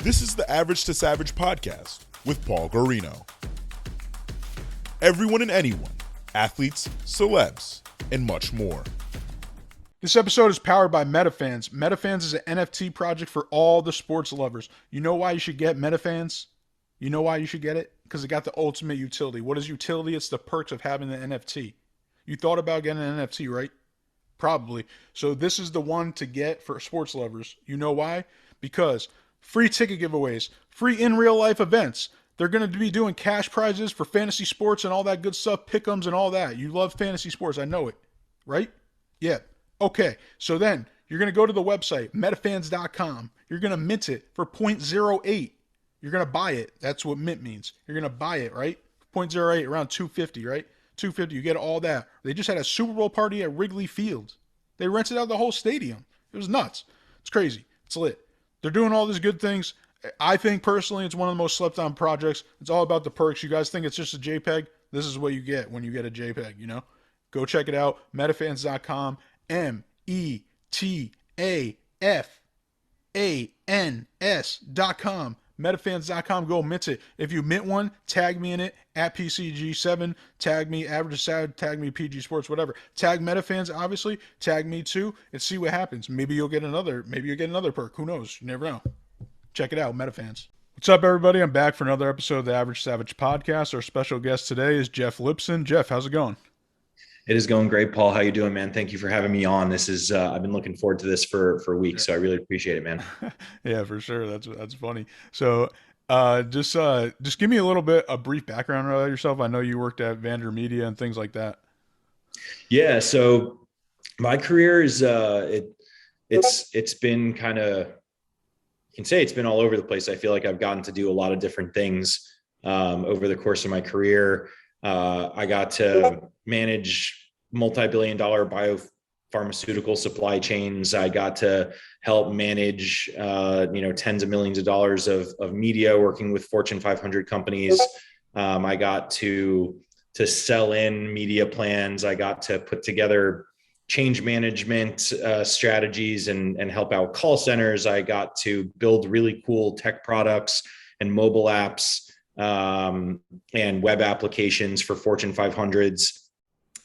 This is the Average to Savage podcast with Paul Guarino. Everyone and anyone, athletes, celebs, and much more. This episode is powered by Metafans. Metafans is an NFT project for all the sports lovers. You know why you should get Metafans? You know why you should get it? Because it got the ultimate utility. What is utility? It's the perks of having the NFT. You thought about getting an NFT, right? Probably. So this is the one to get for sports lovers. You know why? Because free ticket giveaways, free in real life events. They're going to be doing cash prizes for fantasy sports and all that good stuff, pick'ems and all that. You love fantasy sports. I know it, right? Yeah. Okay. So then you're going to go to the website, metafans.com. You're going to mint it for 0.08. You're going to buy it. That's what mint means. You're going to buy it, right? 0.08, around 250, right? 250. You get all that. They just had a Super Bowl party at Wrigley Field. They rented out the whole stadium. It was nuts. It's crazy. It's lit. They're doing all these good things. I think personally it's one of the most slept on projects. It's all about the perks. You guys think it's just a JPEG? This is what you get when you get a JPEG, you know? Go check it out. Metafans.com. metafans.com. Metafans.com. Go mint it. If you mint one, tag me in it at PCG7. Tag me Average Sad. Tag me PG Sports. Whatever. Tag Metafans. Obviously. Tag me too, and see what happens. Maybe you'll get another. Maybe you'll get another perk. Who knows? You never know. Check it out, Metafans. What's up, everybody? I'm back for another episode of the Average Savage podcast. Our special guest today is Jeff Lipson. Jeff, how's it going? It is going great, Paul. How you doing, man? Thank you for having me on. This is I've been looking forward to this for weeks, so I really appreciate it, man. Yeah, for sure. That's funny. So, just give me a brief background about yourself. I know you worked at Vayner Media and things like that. Yeah. So my career is it's been kind of, you can say it's been all over the place. I feel like I've gotten to do a lot of different things over the course of my career. I got to manage multi-billion-dollar biopharmaceutical supply chains. I got to help manage, tens of millions of dollars of media, working with Fortune 500 companies. I got to sell in media plans. I got to put together change management strategies and help out call centers. I got to build really cool tech products and mobile apps and web applications for Fortune 500s.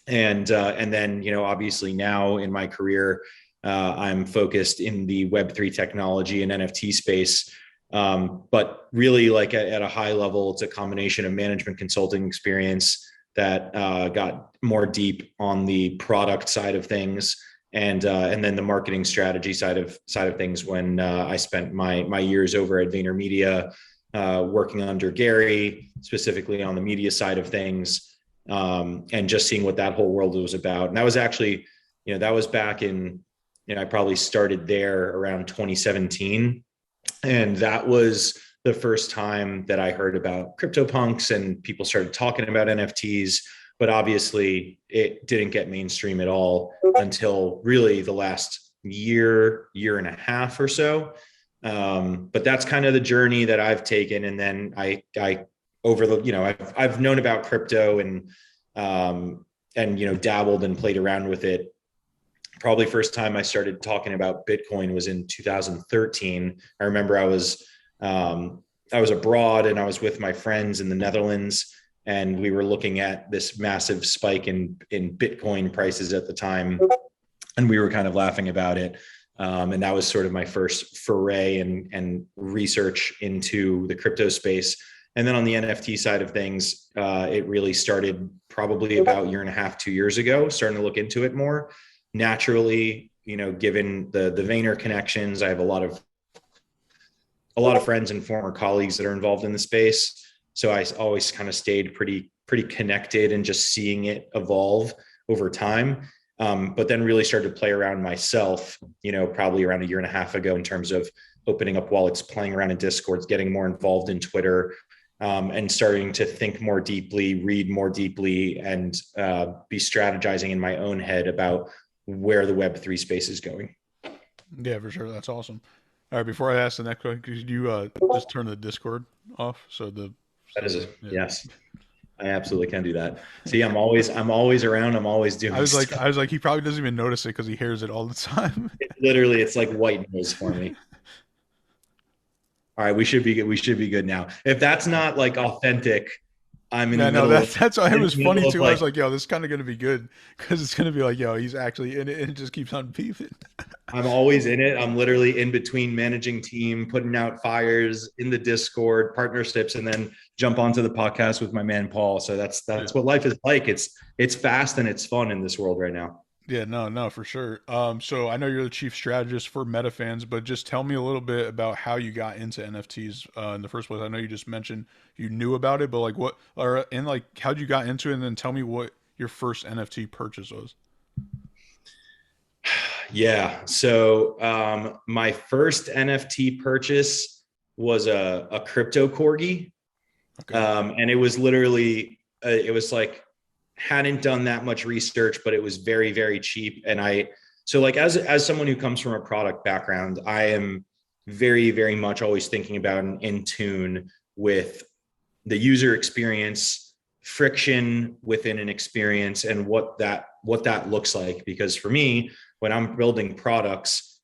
And then, obviously now in my career, I'm focused in the Web3 technology and NFT space. But really like at a high level, it's a combination of management consulting experience that got more deep on the product side of things. And then the marketing strategy side of things when I spent my years over at Vayner Media, working under Gary, specifically on the media side of things, and just seeing what that whole world was about. And that was actually, that was back in, I probably started there around 2017. And that was the first time that I heard about CryptoPunks and people started talking about NFTs. But obviously it didn't get mainstream at all until really the last year and a half or so. But that's kind of the journey that I've taken. And then I've known about crypto and dabbled and played around with it. Probably first time I started talking about Bitcoin was in 2013. I remember I was abroad and I was with my friends in the Netherlands, and we were looking at this massive spike in Bitcoin prices at the time. And we were kind of laughing about it. And that was sort of my first foray and research into the crypto space. And then on the NFT side of things, it really started probably about a year and a half, 2 years ago, starting to look into it more. Naturally, given the Vayner connections, I have a lot of friends and former colleagues that are involved in the space. So I always kind of stayed pretty connected and just seeing it evolve over time. But then really started to play around myself, probably around a year and a half ago in terms of opening up wallets, playing around in Discords, getting more involved in Twitter, and starting to think more deeply, read more deeply, and be strategizing in my own head about where the Web3 space is going. Yeah, for sure. That's awesome. All right, before I ask the next question, could you just turn the Discord off? Yes. I absolutely can do that. See, I'm always around. I'm always doing stuff. I was like, he probably doesn't even notice it because he hears it all the time. It's like white noise for me. All right, we should be good. We should be good now. If that's not like authentic, I'm in the middle. That's why it was funny too. I was Like, like, yo, this is kind of going to be good because it's going to be like, yo, he's actually in it and it just keeps on beefing. I'm always in it. I'm literally in between managing team, putting out fires in the Discord, partnerships, and then jump onto the podcast with my man Paul. So that's what life is like. It's fast and it's fun in this world right now. Yeah, no, for sure. So I know you're the chief strategist for Metafans, but just tell me a little bit about how you got into NFTs in the first place. I know you just mentioned you knew about it, but like what, or and like how'd you got into it, and then tell me what your first NFT purchase was. Yeah. So my first NFT purchase was a crypto corgi. Okay. And it was literally, it was like, hadn't done that much research, but it was very, very cheap. And so like, as someone who comes from a product background, I am very, very much always thinking about and in tune with the user experience, friction within an experience, and what that looks like. Because for me, when I'm building products,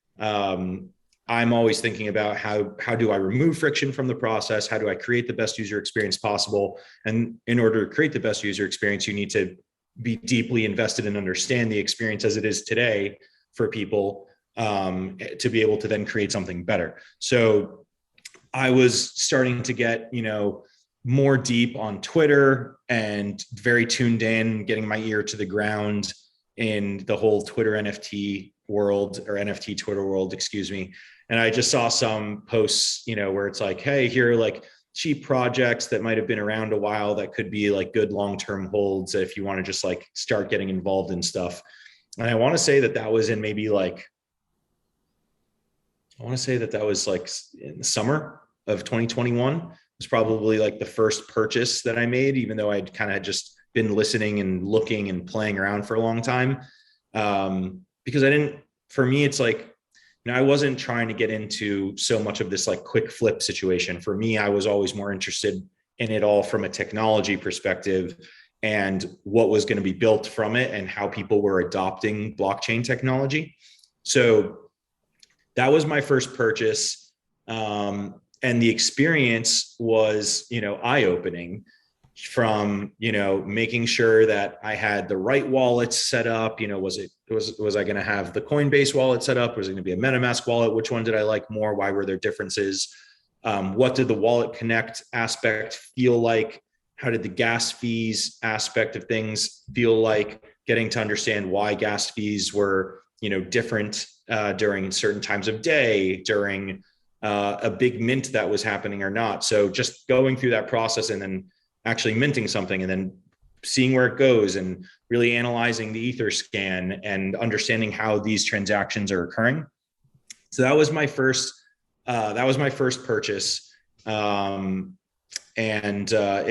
I'm always thinking about how do I remove friction from the process? How do I create the best user experience possible? And in order to create the best user experience, you need to be deeply invested and understand the experience as it is today for people, to be able to then create something better. So I was starting to get, more deep on Twitter and very tuned in, getting my ear to the ground in the whole Twitter NFT world, or NFT Twitter world, excuse me. And I just saw some posts, where it's like, hey, here are like cheap projects that might have been around a while that could be like good long-term holds if you want to just like start getting involved in stuff. And I want to say that was in maybe like, in the summer of 2021 was probably like the first purchase that I made, even though I'd kind of just been listening and looking and playing around for a long time. Because for me, it's like, I wasn't trying to get into so much of this like quick flip situation. For me, I was always more interested in it all from a technology perspective and what was going to be built from it and how people were adopting blockchain technology. So that was my first purchase. And the experience was, eye-opening, from, making sure that I had the right wallets set up. Was I going to have the Coinbase wallet set up? Was it going to be a MetaMask wallet? Which one did I like more? Why were there differences? What did the wallet connect aspect feel like? How did the gas fees aspect of things feel like? Getting to understand why gas fees were, different during certain times of day, during a big mint that was happening or not. So just going through that process and then actually minting something and then seeing where it goes and really analyzing the ether scan and understanding how these transactions are occurring. So that was my first purchase. It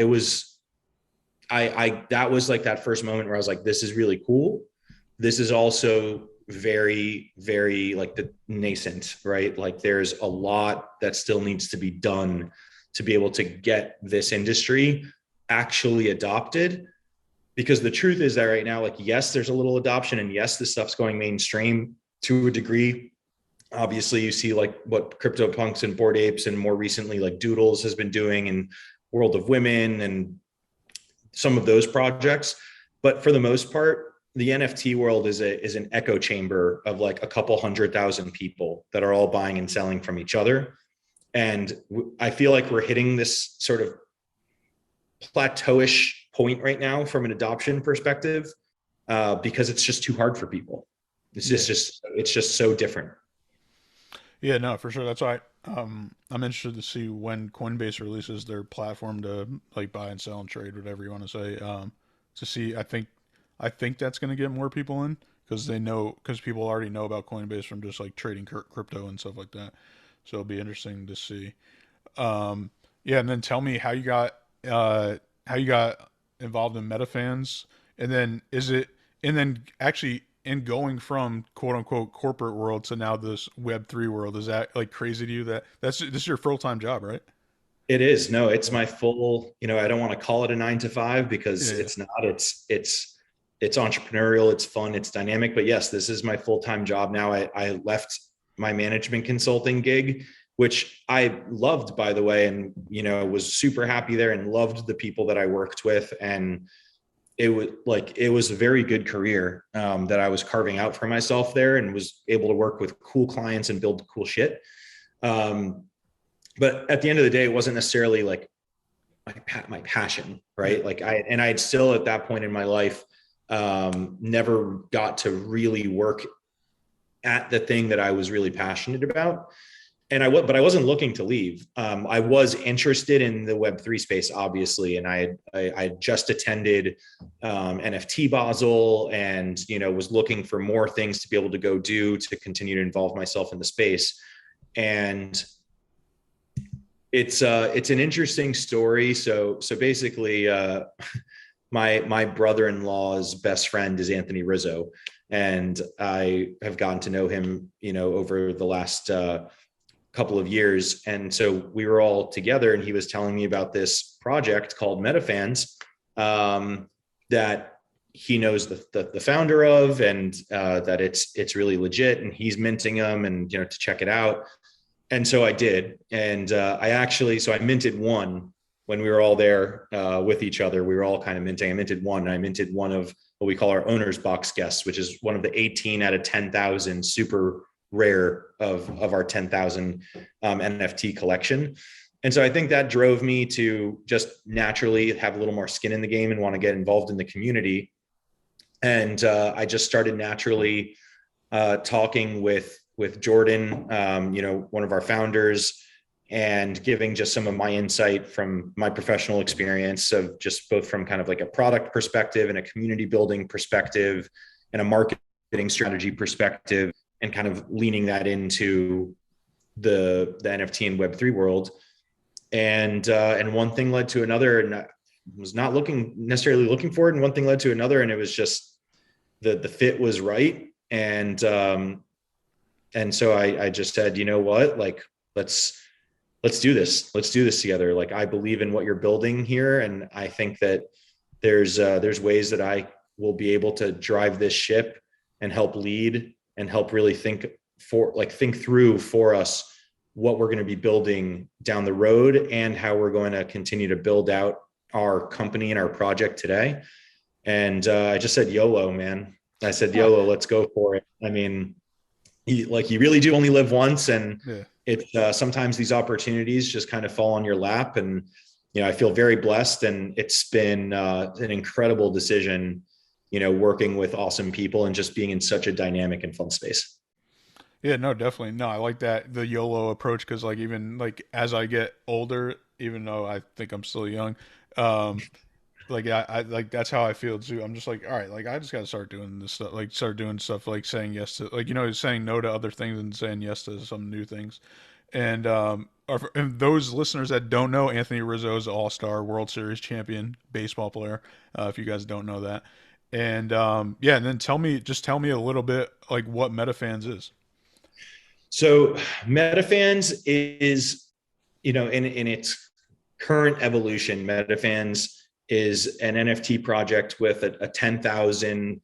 was, that was like that first moment where I was like, this is really cool. This is also very, very like the nascent, right? Like there's a lot that still needs to be done to be able to get this industry actually adopted. Because the truth is that right now, like, yes, there's a little adoption, and yes, this stuff's going mainstream to a degree. Obviously, you see like what CryptoPunks and Bored Apes, and more recently like Doodles has been doing, and World of Women and some of those projects. But for the most part, the NFT world is an echo chamber of like a couple 100,000 people that are all buying and selling from each other. And I feel like we're hitting this sort of plateauish point right now from an adoption perspective, because it's just too hard for people. It's just so different. Yeah, no, for sure. That's why I'm interested to see when Coinbase releases their platform to like buy and sell and trade, whatever you want to say. To see, I think that's going to get more people in because people already know about Coinbase from just like trading crypto and stuff like that. So it'll be interesting to see. Yeah, and then tell me how you got involved in Metafans, and then actually in going from quote unquote corporate world to now this Web3 world. Is that like crazy to you that this is your full-time job, right? It is. No, it's my full, I don't want to call it a 9 to 5 because it's not. It's entrepreneurial, it's fun, it's dynamic. But yes, this is my full-time job now. I left my management consulting gig, which I loved, by the way, and, you know, was super happy there and loved the people that I worked with. And it was a very good career that I was carving out for myself there, and was able to work with cool clients and build cool shit. But at the end of the day, it wasn't necessarily like my passion, right? Like I had still at that point in my life, never got to really work at the thing that I was really passionate about. But I wasn't looking to leave. I was interested in the Web3 space, obviously. And I had just attended NFT Basel, and, you know, was looking for more things to be able to go do to continue to involve myself in the space. And it's an interesting story. So basically, my brother-in-law's best friend is Anthony Rizzo, and I have gotten to know him, you know, over the last couple of years. And so we were all together, and he was telling me about this project called Metafans that he knows the founder of, and that it's really legit, and he's minting them, and, you know, to check it out. And so I did. And I minted one when we were all there with each other. We were all kind of minting. I minted one, and I minted one of what we call our owner's box guests, which is one of the 18 out of 10,000 super rare of our 10,000 NFT collection. And so I think that drove me to just naturally have a little more skin in the game and want to get involved in the community. And I just started naturally talking with Jordan, you know, one of our founders, and giving just some of my insight from my professional experience of just both from kind of like a product perspective and a community building perspective and a marketing strategy perspective, and kind of leaning that into the NFT and Web3 world. And one thing led to another, and I was not necessarily looking for it. And one thing led to another, and it was just the fit was right. And so I just said, you know what, like, let's do this. Let's do this together. Like, I believe in what you're building here. And I think that there's ways that I will be able to drive this ship and help lead and help really think through for us what we're going to be building down the road, and how we're going to continue to build out our company and our project today. And I just said, YOLO, man. I said, YOLO, let's go for it. I mean, you really do only live once, and it's sometimes these opportunities just kind of fall on your lap. And, you know, I feel very blessed, and it's been an incredible decision, you know, working with awesome people and just being in such a dynamic and fun space. Yeah, no, definitely. No, I like that, the YOLO approach, because like even like as I get older, even though I think I'm still young, like I like that's how I feel too. I'm just like, all right, like I just gotta start doing this stuff, like start doing stuff, like saying yes to, like, you know, saying no to other things and saying yes to some new things. And and those listeners that don't know, Anthony Rizzo is an all-star World Series champion baseball player. If you guys don't know that. And yeah, and then tell me a little bit like what Metafans is. So Metafans is, you know, in its current evolution, Metafans is an NFT project with a 10,000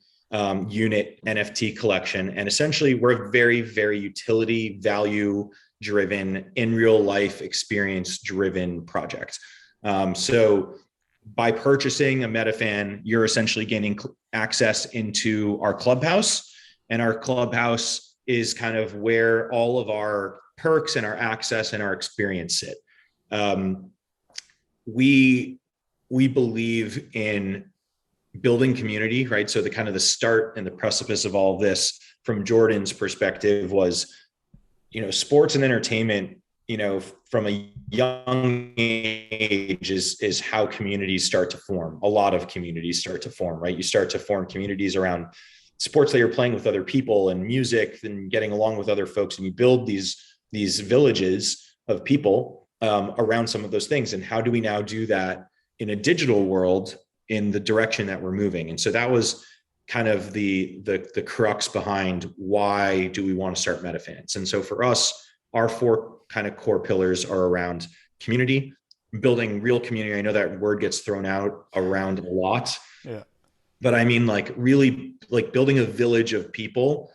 unit NFT collection. And essentially we're a very, very utility value driven, in real life experience driven project. So by purchasing a Metafan, you're essentially gaining access into our clubhouse, and our clubhouse is kind of where all of our perks and our access and our experience sit. We believe in building community, right? So the kind of the start and the precipice of all of this from Jordan's perspective was, you know, sports and entertainment, you know, from a young age is how communities start to form. A lot of communities start to form, right? You start to form communities around sports that you're playing with other people, and music, and getting along with other folks. And you build these villages of people around some of those things. And how do we now do that in a digital world in the direction that we're moving? And so that was kind of the crux behind why do we want to start Metafans. And so for us, our four kind of core pillars are around community, building real community. I know that word gets thrown out around a lot. Yeah. But I mean, like, really, like, building a village of people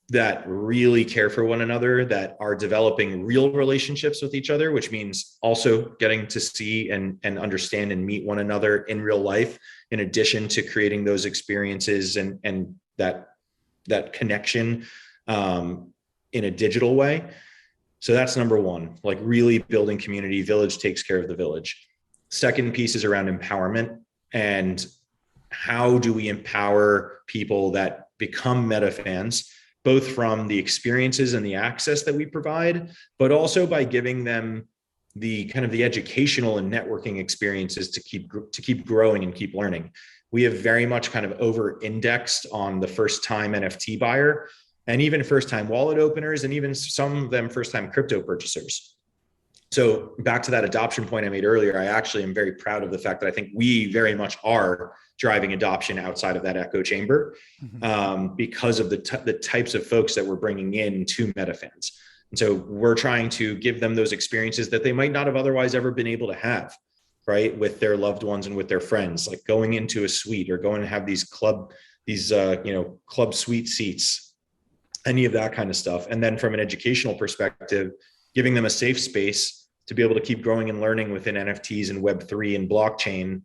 that really care for one another, that are developing real relationships with each other, which means also getting to see and understand and meet one another in real life, in addition to creating those experiences and that connection in a digital way. So that's number one, like really building community. Village takes care of the village. Second piece is around empowerment, and how do we empower people that become MetaFans, both from the experiences and the access that we provide, but also by giving them the kind of the educational and networking experiences to keep growing and keep learning. We have very much kind of over indexed on the first time NFT buyer, and even first time wallet openers, and even some of them first time crypto purchasers. So back to that adoption point I made earlier, I actually am very proud of the fact that I think we very much are driving adoption outside of that echo chamber, because of the types of folks that we're bringing in to MetaFans. And so we're trying to give them those experiences that they might not have otherwise ever been able to have, right, with their loved ones and with their friends, like going into a suite or going to have these club suite seats, any of that kind of stuff. And then from an educational perspective, giving them a safe space to be able to keep growing and learning within NFTs and Web3 and blockchain,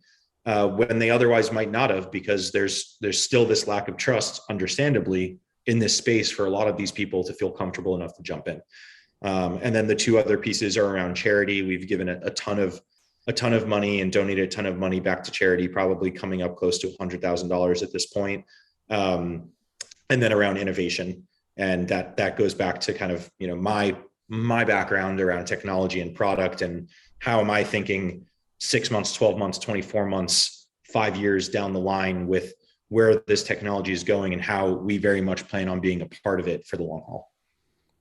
when they otherwise might not have, because there's still this lack of trust, understandably, in this space for a lot of these people to feel comfortable enough to jump in. And then the two other pieces are around charity. We've given a ton of money and donated a ton of money back to charity, probably coming up close to $100,000 at this point. And then around innovation. And that goes back to kind of, my background around technology and product, and how am I thinking 6 months, 12 months, 24 months, 5 years down the line with where this technology is going, and how we very much plan on being a part of it for the long haul.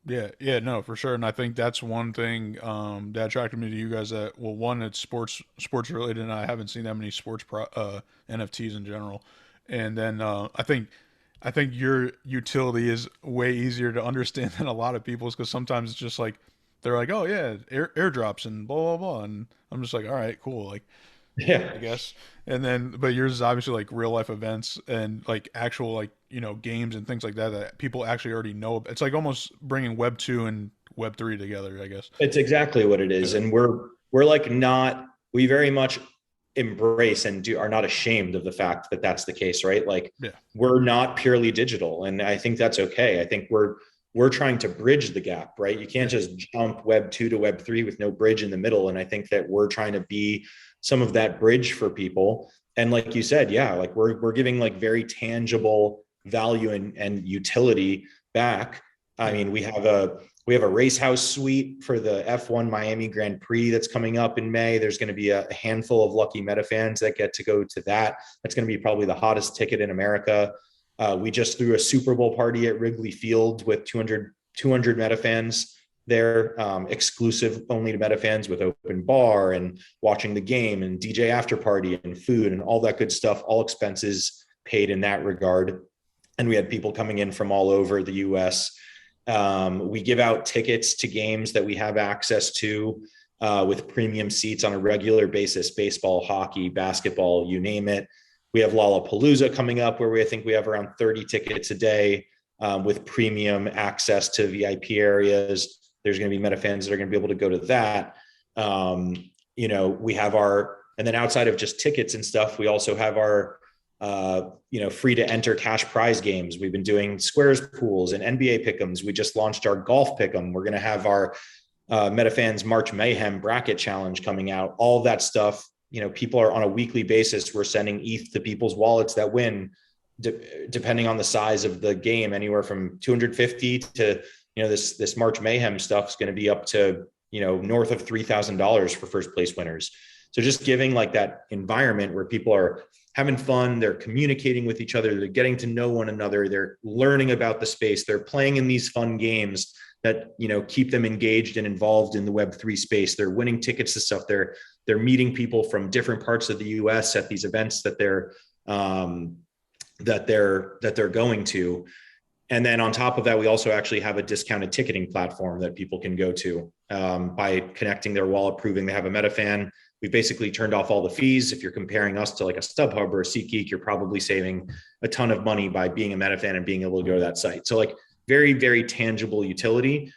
Yeah, no, for sure. And I think that's one thing that attracted me to you guys. That, well, one, it's sports related, and I haven't seen that many sports NFTs in general. And then I think your utility is way easier to understand than a lot of people's, because sometimes it's just like they're like, oh yeah, airdrops and blah blah blah, and I'm just like, all right, cool, like, Yeah, I guess. And then, but yours is obviously like real life events and like actual, like, games and things like that that people actually already know. It's like almost bringing Web 2 and Web 3 together, I guess. it's exactly what it is. Yeah. And we very much embrace and are not ashamed of the fact that that's the case, right? Like, Yeah. we're not purely digital, and I think that's okay. I think we're trying to bridge the gap, right? You can't just jump Web 2 to Web 3 with no bridge in the middle. And I think that we're trying to be some of that bridge for people. And like you said, yeah, like we're giving like very tangible value and utility back. I mean, we have a race house suite for the F1 Miami Grand Prix that's coming up in May. There's going to be a handful of lucky MetaFans that get to go to that. That's going to be probably the hottest ticket in America. We just threw a Super Bowl party at Wrigley Field with 200 MetaFans there, exclusive only to MetaFans, with open bar and watching the game and DJ after party and food and all that good stuff, all expenses paid in that regard. And we had people coming in from all over the US. We give out tickets to games that we have access to with premium seats on a regular basis: baseball, hockey, basketball, you name it. We have Lollapalooza coming up, where I think we have around 30 tickets a day with premium access to VIP areas. There's going to be MetaFans that are going to be able to go to that. We have and then outside of just tickets and stuff, we also have our free to enter cash prize games. We've been doing squares pools and NBA pick'ems. We just launched our golf pick'em. We're going to have our MetaFans March Mayhem bracket challenge coming out. All that stuff. People are on a weekly basis. We're sending ETH to people's wallets that win, depending on the size of the game, anywhere from 250 to, this March Mayhem stuff is going to be up to, north of $3,000 for first place winners. So just giving like that environment where people are having fun, they're communicating with each other, they're getting to know one another, they're learning about the space, they're playing in these fun games that, keep them engaged and involved in the Web3 space. They're winning tickets to stuff. They're meeting people from different parts of the US at these events that they're going to. And then on top of that, we also actually have a discounted ticketing platform that people can go to by connecting their wallet, proving they have a MetaFan. We've basically turned off all the fees. If you're comparing us to like a StubHub or a SeatGeek, you're probably saving a ton of money by being a MetaFan and being able to go to that site. So like very, very tangible utility.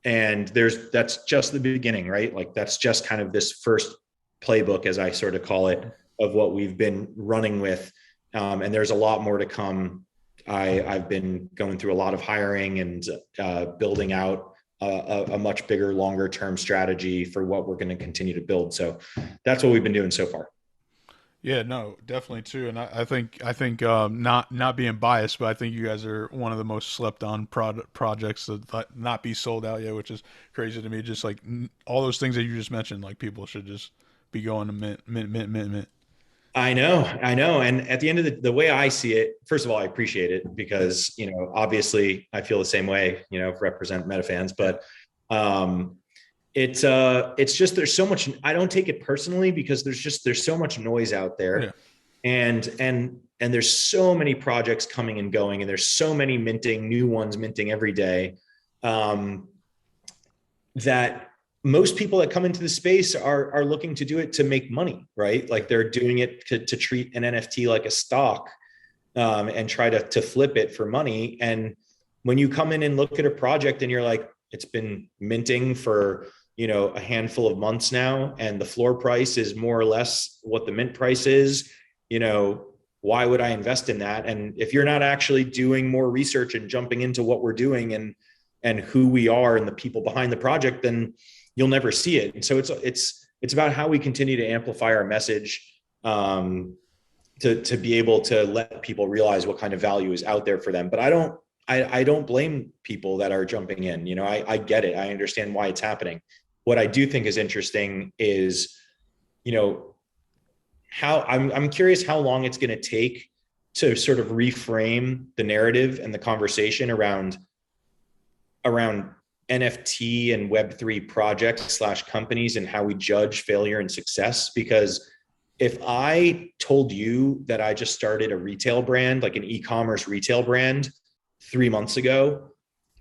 And that's just the beginning, right? Like that's just kind of this first playbook, as I sort of call it, of what we've been running with. And there's a lot more to come. I've been going through a lot of hiring and building out a much bigger, longer term strategy for what we're going to continue to build. So that's what we've been doing so far. Yeah, no, definitely too. And I think not being biased, but I think you guys are one of the most slept on projects that not be sold out yet, which is crazy to me. Just like all those things that you just mentioned, like people should just be going to mint. I know. And at the end of the way I see it, first of all, I appreciate it because, obviously I feel the same way, represent Metafans, but it's just, there's so much, I don't take it personally because there's so much noise out there. Yeah. And there's so many projects coming and going, and there's so many new ones minting every day, that most people that come into the space are looking to do it to make money, right? Like they're doing it to treat an NFT like a stock, and try to flip it for money. And when you come in and look at a project and you're like, it's been minting for, a handful of months now, and the floor price is more or less what the mint price is, why would I invest in that? And if you're not actually doing more research and jumping into what we're doing and who we are and the people behind the project, then you'll never see it. And so it's about how we continue to amplify our message, to be able to let people realize what kind of value is out there for them. But I don't blame people that are jumping in. I get it. I understand why it's happening. What I do think is interesting is, how I'm curious how long it's going to take to sort of reframe the narrative and the conversation around NFT and Web3 projects / companies and how we judge failure and success. Because if I told you that I just started a retail brand, like an e-commerce retail brand 3 months ago,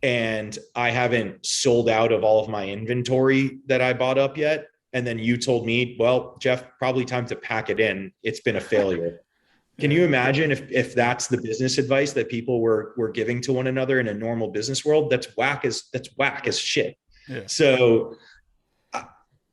and I haven't sold out of all of my inventory that I bought up yet, and then you told me, well, Jeff, probably time to pack it in, it's been a failure. Can you imagine if that's the business advice that people were giving to one another in a normal business world? That's whack as shit. Yeah. So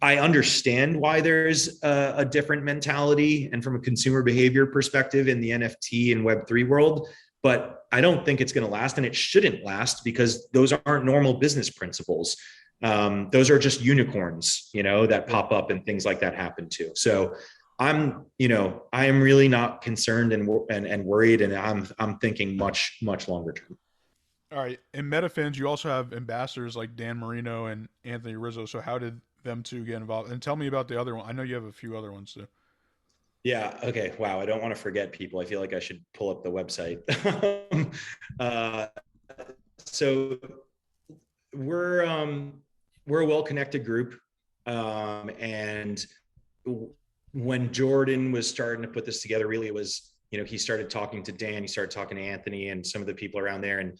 I understand why there's a different mentality and from a consumer behavior perspective in the NFT and Web3 world, but I don't think it's going to last, and it shouldn't last because those aren't normal business principles. Those are just unicorns, that pop up and things like that happen too. So I am really not concerned and worried, and I'm thinking much, much longer term. All right. In Metafans, you also have ambassadors like Dan Marino and Anthony Rizzo. So how did them two get involved? And tell me about the other one. I know you have a few other ones too. Yeah. Okay. Wow. I don't want to forget people. I feel like I should pull up the website. So we're a well-connected group. And when Jordan was starting to put this together, really it was, he started talking to Dan, he started talking to Anthony and some of the people around there. And,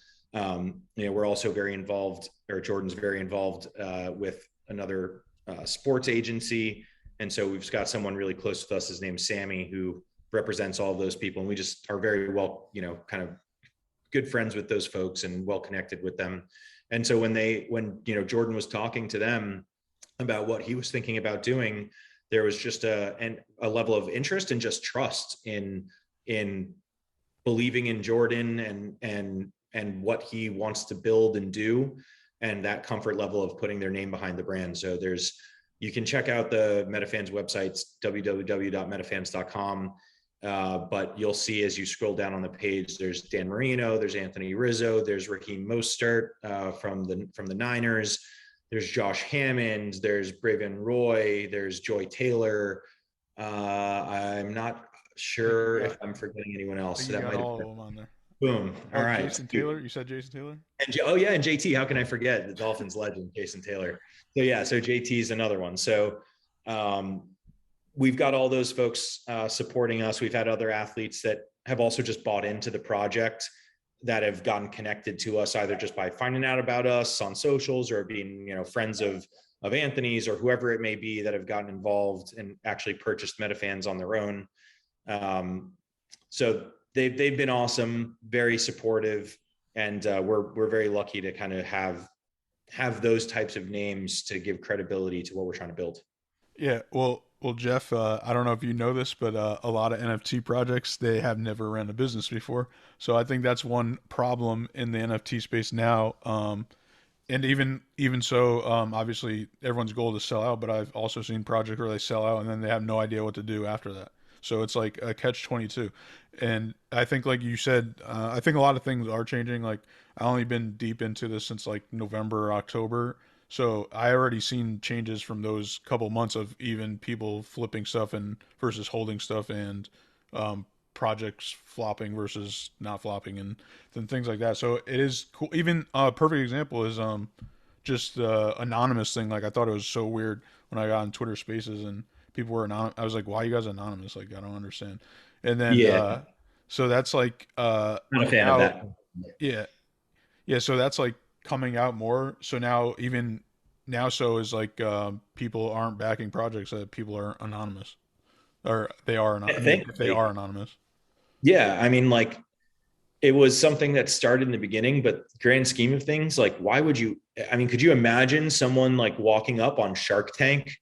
we're also very involved, or Jordan's very involved with another sports agency. And so we've got someone really close to us, his name's Sammy, who represents all of those people. And we just are very well, kind of good friends with those folks and well connected with them. And so when Jordan was talking to them about what he was thinking about doing, there was just a level of interest and just trust in believing in Jordan and what he wants to build and do, and that comfort level of putting their name behind the brand. So you can check out the Metafans websites, www.metafans.com. But you'll see as you scroll down on the page, there's Dan Marino, there's Anthony Rizzo, there's Raheem Mostert from the Niners, there's Josh Hammond, there's Braven Roy, there's Joy Taylor. I'm not sure if I'm forgetting anyone else. So that might all of them on there. Boom. All right. Jason Taylor. You said Jason Taylor? And JT. How can I forget the Dolphins legend, Jason Taylor? So yeah, so JT is another one. So we've got all those folks supporting us. We've had other athletes that have also just bought into the project that have gotten connected to us either just by finding out about us on socials or being, friends of Anthony's or whoever it may be that have gotten involved and actually purchased Metafans on their own. So they've been awesome, very supportive. And we're very lucky to kind of have those types of names to give credibility to what we're trying to build. Yeah, well, Jeff, I don't know if you know this, but a lot of NFT projects, they have never ran a business before. So I think that's one problem in the NFT space now. And even so, obviously everyone's goal is to sell out, but I've also seen projects where they sell out and then they have no idea what to do after that. So it's like a catch 22. And I think, like you said, I think a lot of things are changing. Like I only been deep into this since like November or October. So I already seen changes from those couple months of even people flipping stuff and versus holding stuff, and um, projects flopping versus not flopping, and things like that. So it is cool. Even a perfect example is just the anonymous thing. Like I thought it was so weird when I got on Twitter Spaces and people were anonymous. I was like, why are you guys anonymous? Like I don't understand. And then Yeah, so that's like not a fan of now, that. yeah, yeah. So that's like coming out more. So now even now, so is like people aren't backing projects that people are anonymous, or they are not. I mean, if they Thankfully, are anonymous. yeah. I mean, like it was something that started in the beginning, but grand scheme of things, like why would you? I mean, could you imagine someone like walking up on Shark Tank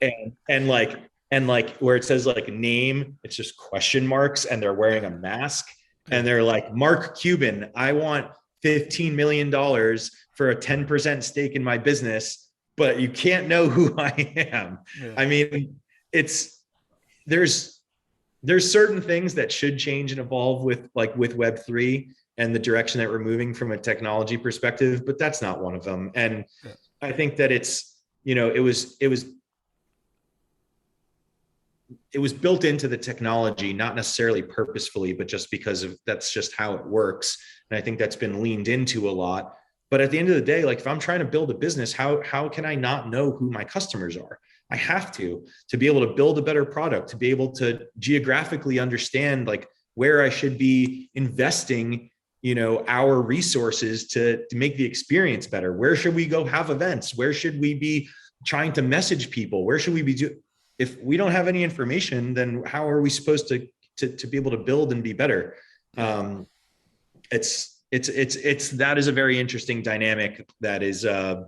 and where it says like name, it's just question marks, and they're wearing a mask, Yeah. and they're like, Mark Cuban, I want $15 million for a 10% stake in my business, but you can't know who I am. Yeah. I mean, it's there's certain things that should change and evolve with Web3 and the direction that we're moving from a technology perspective, but that's not one of them. And Yeah. I think that it's, it was built into the technology, not necessarily purposefully, but just because of that's just how it works. And I think that's been leaned into a lot. But at the end of the day, like if I'm trying to build a business, how can I not know who my customers are? I have to be able to build a better product, to be able to geographically understand like where I should be investing, our resources to make the experience better. Where should we go have events? Where should we be trying to message people? Where should we be if we don't have any information, then how are we supposed to be able to build and be better? It's that is a very interesting dynamic that is an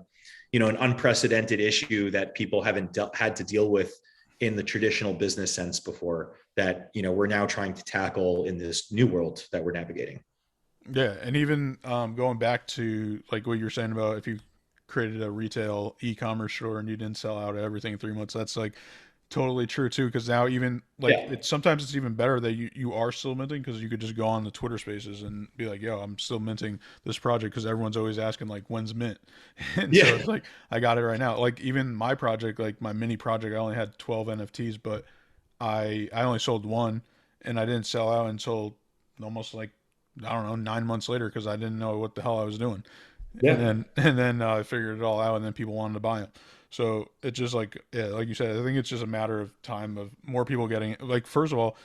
unprecedented issue that people haven't had to deal with in the traditional business sense before, that we're now trying to tackle in this new world that we're navigating. Yeah, and even going back to like what you're saying about if you created a retail e-commerce store and you didn't sell out everything in 3 months, that's like totally true too. Because now even like Yeah. it's sometimes it's even better that you are still minting, because you could just go on the Twitter Spaces and be like, "Yo, I'm still minting this project," because everyone's always asking like, "When's mint?" And so Yeah. it's like I got it right now. Like even my project, like my mini project, I only had 12 NFTs, but I only sold one, and I didn't sell out until almost like I don't know 9 months later, because I didn't know what the hell I was doing, and Yeah. then I figured it all out, and then people wanted to buy them. So it's just like yeah, like you said, I think it's just a matter of time of more people getting it. Like first of all,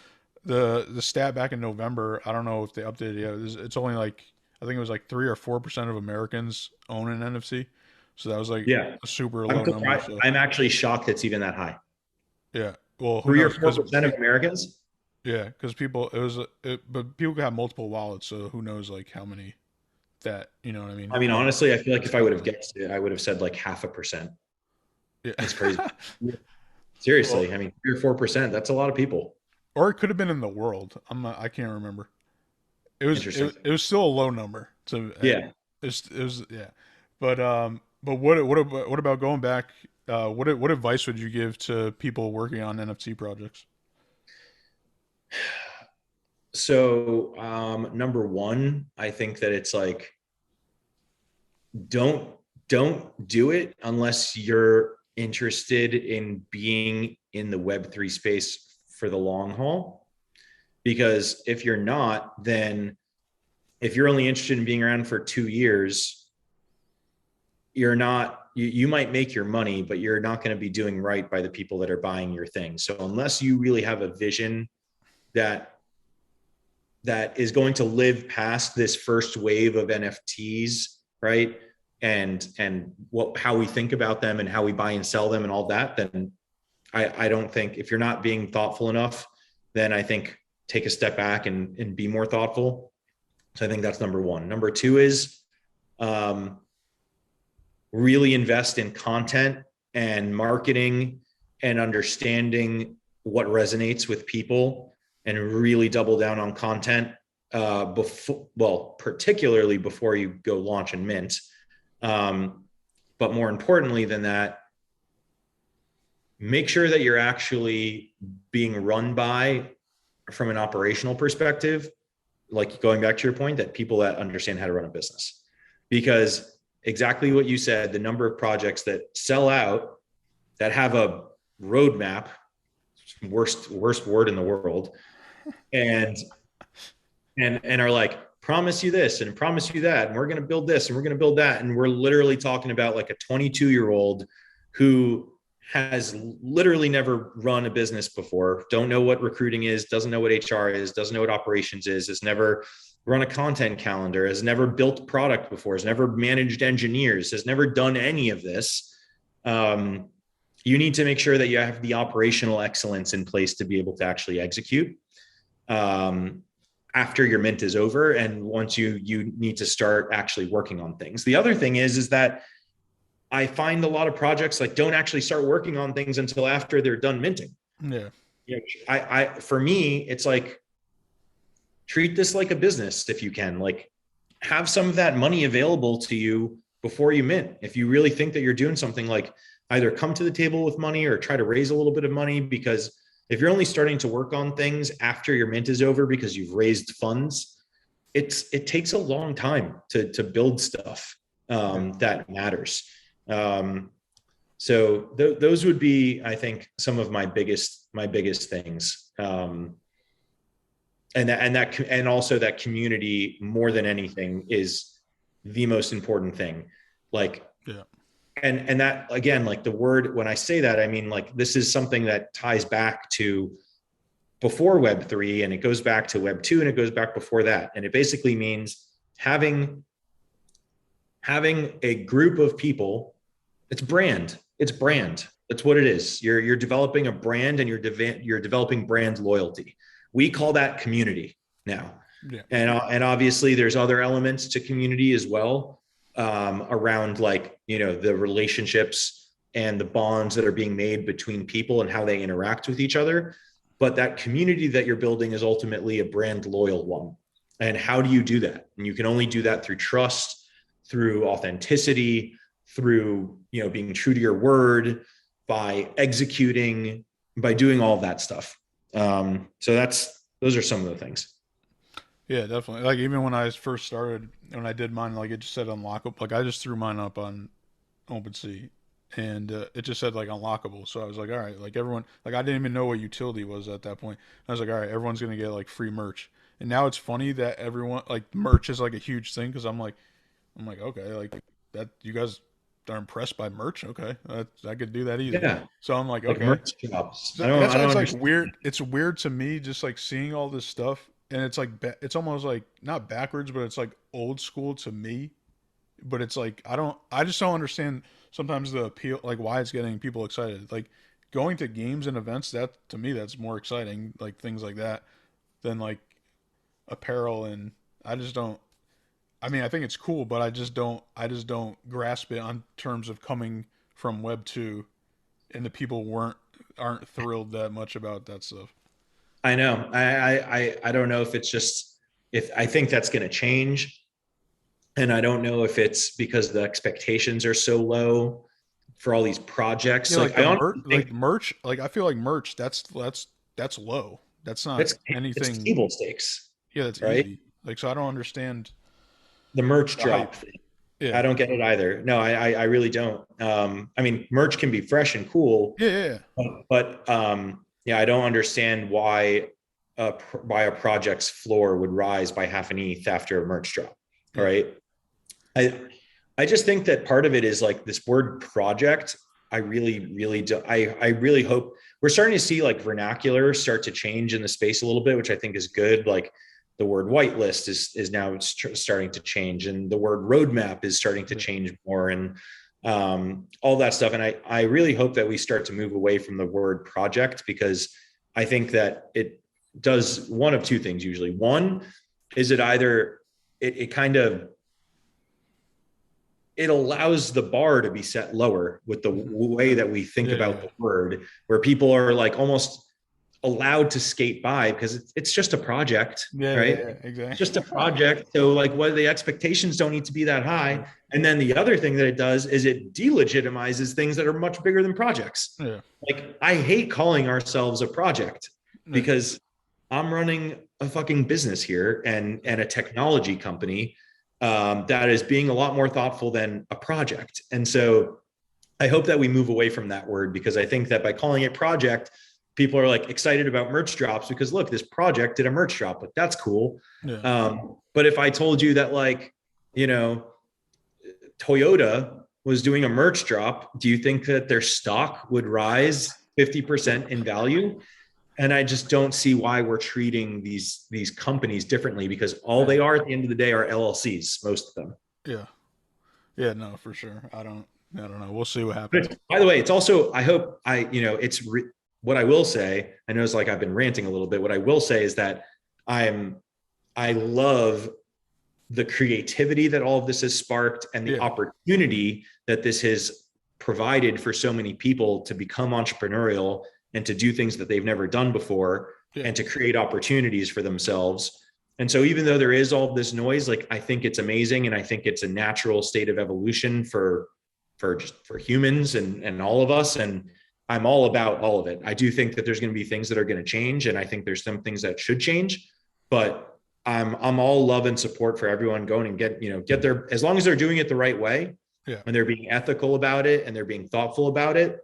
the stat back in November, I don't know if they updated it yet. It's only like I think it was like 3 or 4% of Americans own an NFC, so that was like Yeah. a super I'm low number. surprised. So I'm actually shocked it's even that high. yeah, well, who Three or knows? four Because percent of Americans. yeah, because people but people can have multiple wallets, so who knows like how many that you know what I mean? I mean, How honestly, I feel like that's if I would going have on. guessed it, I would have said like 0.5%. That's crazy. Yeah. Well, Seriously, I mean, 3 or 4%. That's a lot of people. or it could have been in the world. I can't remember. Interesting. It was still a low number. So Yeah. it was yeah. But what about going back? What advice would you give to people working on NFT projects? So, number one, I think that it's like don't don't do it unless you're interested in being in the Web3 space for the long haul. Because if you're not, then if you're only interested in being around for 2 years, you're not you might make your money, but you're not going to be doing right by the people that are buying your thing. So unless you really have a vision that is going to live past this first wave of NFTs, right? And what how we think about them and how we buy and sell them and all that, then I don't think, if you're not being thoughtful enough, then I think take a step back and be more thoughtful. So I think that's number one. Number two is really invest in content and marketing and understanding what resonates with people, and really double down on content particularly before you go launch and mint. But more importantly than that, make sure that you're actually being run by, from an operational perspective, like going back to your point, that people that understand how to run a business. Because exactly what you said, the number of projects that sell out, that have a roadmap, worst word in the world, and are like, promise you this and promise you that, and we're going to build this and we're going to build that. And we're literally talking about like a 22-year-old who has literally never run a business before, don't know what recruiting is, doesn't know what HR is, doesn't know what operations is, has never run a content calendar, has never built product before, has never managed engineers, has never done any of this. You need to make sure that you have the operational excellence in place to be able to actually execute after your mint is over, and once you need to start actually working on things. The other thing is that I find a lot of projects like don't actually start working on things until after they're done minting. Yeah. For me, it's like, treat this like a business if you can. Like, have some of that money available to you before you mint. If you really think that you're doing something, like either come to the table with money or try to raise a little bit of money, because if you're only starting to work on things after your mint is over because you've raised funds, it takes a long time to build stuff that matters. So those would be, I think, some of my biggest things. And also that community, more than anything, is the most important thing. Like, yeah. And that, again, like the word, when I say that, I mean, like, this is something that ties back to before Web3, and it goes back to Web2, and it goes back before that. And it basically means having a group of people. It's brand. That's what it is. You're developing a brand, and you're developing brand loyalty. We call that community now. Yeah. And obviously there's other elements to community as well, around, like, the relationships and the bonds that are being made between people and how they interact with each other. But that community that you're building is ultimately a brand loyal one. And how do you do that? And you can only do that through trust, through authenticity, through, being true to your word, by executing, by doing all of that stuff. So those are some of the things. Yeah, definitely. Like, even when I first started, when I did mine, like, it just said unlockable. Like, I just threw mine up on OpenSea, and it just said like unlockable. So I was like, all right, like, everyone, like, I didn't even know what utility was at that point. I was like, all right, everyone's gonna get like free merch. And now it's funny that everyone, like, merch is like a huge thing, because I'm like, okay, like, that you guys are impressed by merch. Okay, I could do that easy. Yeah. So I'm like, Like okay. merch shops. So I don't it's like understand. weird. It's weird to me, just like seeing all this stuff, and it's like it's almost like not backwards, but it's like old school to me. But it's like I just don't understand sometimes the appeal, like why it's getting people excited. Like, going to games and events, that to me that's more exciting, like things like that, than like apparel. And I just don't. I mean, I think it's cool, but I just don't grasp it on terms of coming from Web2, and the people aren't thrilled that much about that stuff. I know. I don't know if it's just, if I think that's going to change. And I don't know if it's because the expectations are so low for all these projects. Yeah, like Like, I honestly like think merch. Like, I feel like merch. That's low. That's not it's anything. table stakes, Yeah, that's right? easy. Like, so I don't understand The merch the hype. drop thing. Yeah, I don't get it either. No, I really don't. I mean, merch can be fresh and cool, yeah. but yeah, I don't understand why a project's floor would rise by half an ETH after a merch drop. All right. I just think that part of it is like this word project. I really do. I really hope we're starting to see like vernacular start to change in the space a little bit, which I think is good. Like, the word whitelist is now starting to change, and the word roadmap is starting to change more, and all that stuff. And I really hope that we start to move away from the word project, because I think that it does one of two things usually. One is, it either it kind of, it allows the bar to be set lower with the way that we think about the word, where people are like almost allowed to skate by because it's just a project, right? Exactly. It's just a project. So like what the expectations don't need to be that high. And then the other thing that it does is it delegitimizes things that are much bigger than projects. Yeah. Like I hate calling ourselves a project because I'm running a fucking business here and a technology company that is being a lot more thoughtful than a project. And so I hope that we move away from that word, because I think that by calling it project, people are like excited about merch drops because look, this project did a merch drop, like that's cool. But if I told you that, like, you know, Toyota was doing a merch drop, do you think that their stock would rise 50% in value? And I just don't see why we're treating these companies differently, because all they are at the end of the day are LLCs, most of them. Yeah, no, for sure. I don't know. We'll see what happens. By the way, it's also, I hope what I will say, I know it's like I've been ranting a little bit. What I will say is that I love the creativity that all of this has sparked and the opportunity that this has provided for so many people to become entrepreneurial and to do things that they've never done before and to create opportunities for themselves. And so even though there is all of this noise, like I think it's amazing. And I think it's a natural state of evolution for humans and all of us. And I'm all about all of it. I do think that there's going to be things that are going to change. And I think there's some things that should change, but I'm all love and support for everyone going and get their, as long as they're doing it the right way and they're being ethical about it and they're being thoughtful about it.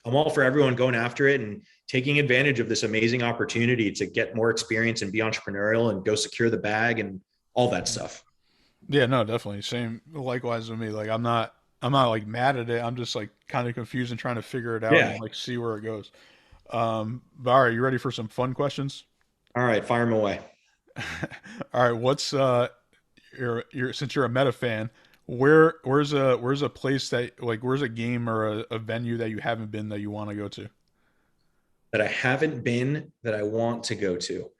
I'm all for everyone going after it and taking advantage of this amazing opportunity to get more experience and be entrepreneurial and go secure the bag and all that stuff. Yeah, no, definitely. Same. Likewise with me. Like, I'm not like mad at it. I'm just like kind of confused and trying to figure it out and like see where it goes. But all right, you ready for some fun questions? All right, fire them away. All right, what's your since you're a Meta fan, where's a place that, like, where's a game or a venue that you haven't been that you want to go to? That I haven't been that I want to go to.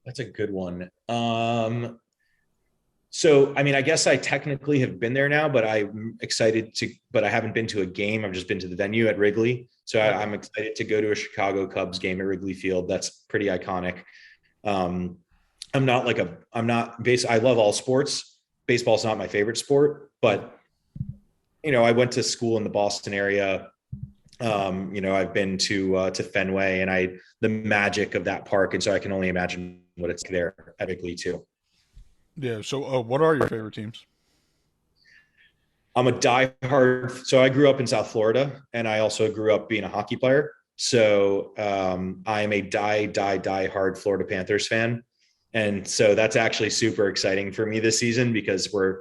That's a good one. So, I mean, I guess I technically have been there now, but I'm excited but I haven't been to a game. I've just been to the venue at Wrigley. So I'm excited to go to a Chicago Cubs game at Wrigley Field. That's pretty iconic. I love all sports. Baseball's not my favorite sport, but I went to school in the Boston area. I've been to Fenway and the magic of that park. And so I can only imagine what it's there at Wrigley too. Yeah. So, what are your favorite teams? I'm a diehard. So I grew up in South Florida, and I also grew up being a hockey player. So I am a diehard Florida Panthers fan, and so that's actually super exciting for me this season because we're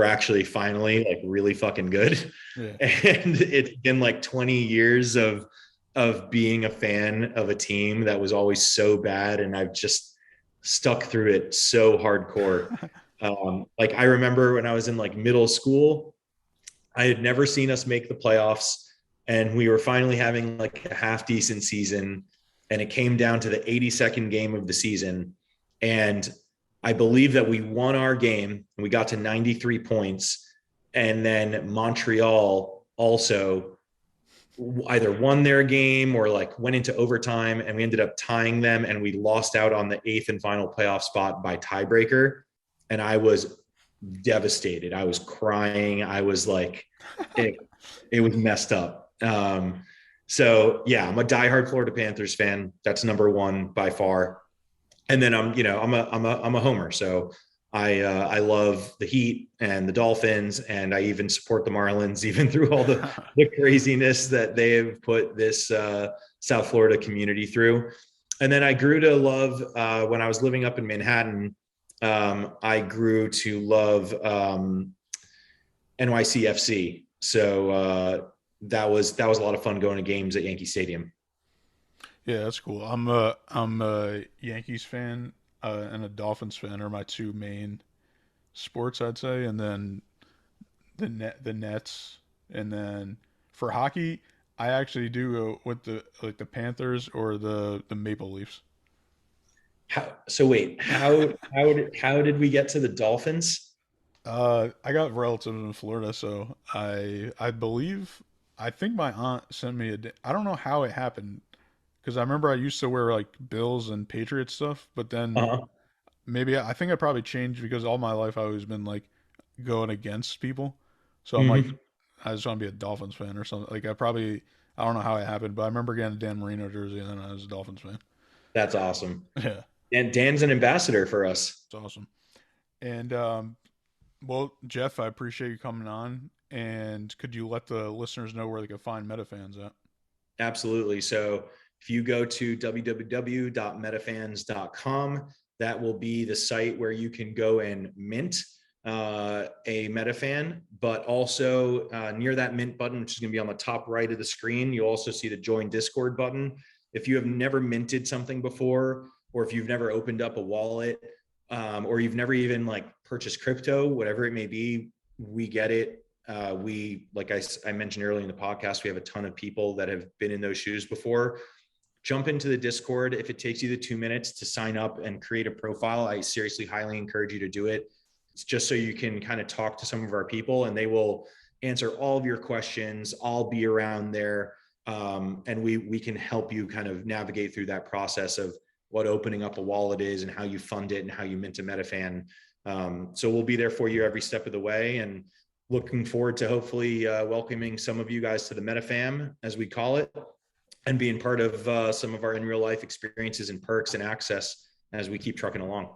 actually finally like really fucking good. And it's been like 20 years of being a fan of a team that was always so bad, and I've just stuck through it so hardcore. Like I remember when I was in like middle school, I had never seen us make the playoffs, and we were finally having like a half decent season, and it came down to the 82nd game of the season. And I believe that we won our game and we got to 93 points. And then Montreal also either won their game or like went into overtime, and we ended up tying them, and we lost out on the 8th and final playoff spot by tiebreaker. And I was devastated. I was crying. I was like, it was messed up. So yeah, I'm a diehard Florida Panthers fan. That's number one by far. And then I'm a homer. So I love the Heat and the Dolphins, and I even support the Marlins, even through all the craziness that they have put this South Florida community through. And then I grew to love, when I was living up in Manhattan, I grew to love NYCFC. So that was a lot of fun going to games at Yankee Stadium. Yeah, that's cool. I'm a Yankees fan and a Dolphins fan are my two main sports, I'd say, and then the Nets, and then for hockey, I actually do go with the Panthers or the Maple Leafs. How did we get to the Dolphins? I got relatives in Florida, so I believe I think my aunt sent me I don't know how it happened because I remember I used to wear like Bills and Patriots stuff, but then Uh-huh. maybe I think I probably changed because all my life I've always been like going against people. So I'm like Mhm. I just want to be a Dolphins fan or something. Like I don't know how it happened, but I remember getting a Dan Marino jersey and then I was a Dolphins fan. That's awesome. Yeah, And Dan's an ambassador for us. it's awesome. And well, Jeff, I appreciate you coming on. And could you let the listeners know where they can find Metafans at? Absolutely. So if you go to www.metafans.com, that will be the site where you can go and mint a Metafan, but also near that mint button, which is going to be on the top right of the screen, you'll also see the join Discord button. If you have never minted something before, or if you've never opened up a wallet, or you've never even like purchased crypto, whatever it may be, we get it. We, like I mentioned earlier in the podcast, we have a ton of people that have been in those shoes before. Jump into the Discord. If it takes you the 2 minutes to sign up and create a profile, I seriously highly encourage you to do it. It's just so you can kind of talk to some of our people and they will answer all of your questions. I'll be around there. And we can help you kind of navigate through that process of what opening up a wallet is and how you fund it and how you mint a Metafan. So we'll be there for you every step of the way, and looking forward to hopefully welcoming some of you guys to the Metafam, as we call it, and being part of some of our in real life experiences and perks and access as we keep trucking along.